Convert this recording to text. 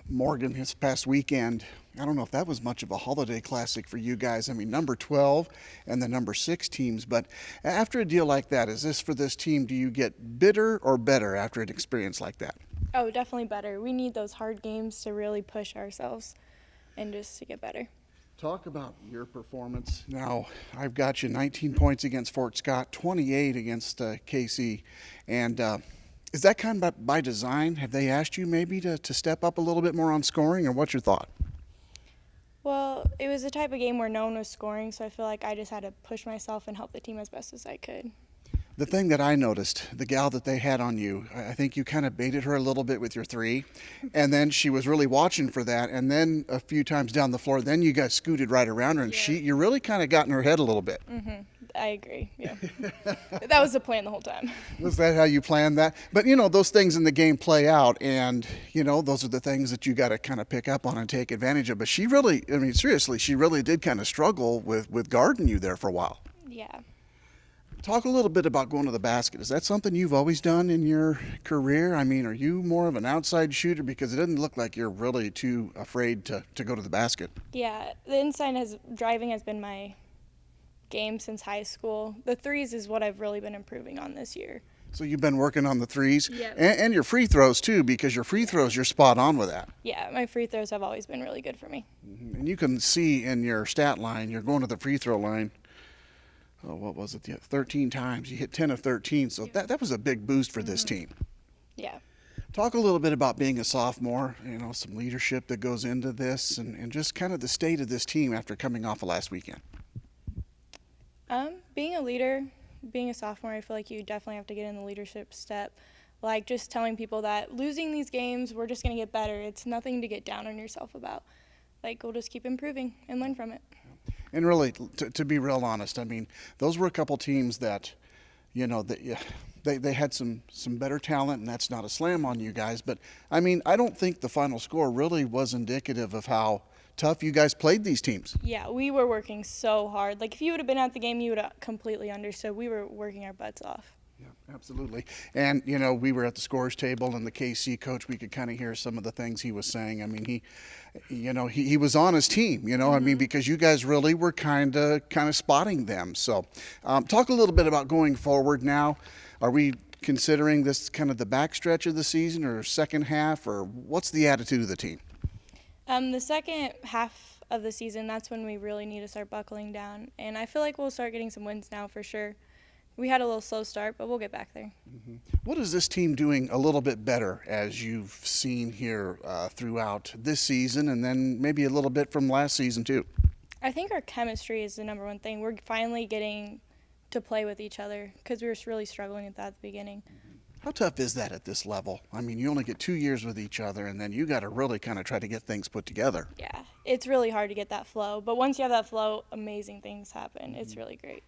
Morgan this past weekend. I don't know if that was much of a holiday classic for you guys. I mean, number 12 and the number 6 teams. But after a deal like that, is this for this team? Do you get bitter or better after an experience like that? Oh, definitely better. We need those hard games to really push ourselves and just to get better. Talk about your performance. Now, I've got you 19 points against Fort Scott, 28 against KC. And is that kind of by design? Have they asked you maybe to step up a little bit more on scoring, or what's your thought? Well, it was the type of game where no one was scoring, so I feel like I just had to push myself and help the team as best as I could. The thing that I noticed, the gal that they had on you, I think you kind of baited her a little bit with your three, and then she was really watching for that, and then a few times down the floor, then you guys scooted right around her, and Yeah. you really kind of got in her head a little bit. I agree, yeah. That was the plan the whole time. Was that how you planned that? But those things in the game play out, and those are the things that you got to kind of pick up on and take advantage of. But she really, I mean, seriously, she really did kind of struggle with guarding you there for a while. Yeah. Talk a little bit about going to the basket. Is that something you've always done in your career? I mean, are you more of an outside shooter? Because it doesn't look like you're really too afraid to go to the basket. Yeah, the driving has been my game since high school. The threes is what I've really been improving on this year. So you've been working on the threes Yeah. and your free throws too, because your free throws, you're spot on with that. Yeah, my free throws have always been really good for me. And you can see in your stat line, you're going to the free throw line. Oh, what was it? Yeah, 13 times. You hit 10 of 13, so that was a big boost for this team. Yeah. Talk a little bit about being a sophomore, some leadership that goes into this, and just kind of the state of this team after coming off of last weekend. Being a leader, being a sophomore, I feel like you definitely have to get in the leadership step. Like just telling people that losing these games, we're just going to get better. It's nothing to get down on yourself about. Like, we'll just keep improving and learn from it. And really, to be real honest, I mean, those were a couple teams that, they had some better talent, and that's not a slam on you guys. But, I mean, I don't think the final score really was indicative of how tough you guys played these teams. Yeah, we were working so hard. Like, if you would have been at the game, you would have completely understood. We were working our butts off. Yeah, absolutely. And, we were at the scorers table, and the KC coach, we could kind of hear some of the things he was saying. I mean, he was on his team, I mean, because you guys really were kind of spotting them. So talk a little bit about going forward now. Are we considering this kind of the backstretch of the season or second half, or what's the attitude of the team? The second half of the season, that's when we really need to start buckling down. And I feel like we'll start getting some wins now for sure. We had a little slow start, but we'll get back there. What is this team doing a little bit better as you've seen here throughout this season, and then maybe a little bit from last season too? I think our chemistry is the number one thing. We're finally getting to play with each other because we were really struggling with that at the beginning. How tough is that at this level? I mean, you only get 2 years with each other, and then you got to really kind of try to get things put together. Yeah, it's really hard to get that flow. But once you have that flow, amazing things happen. It's really great.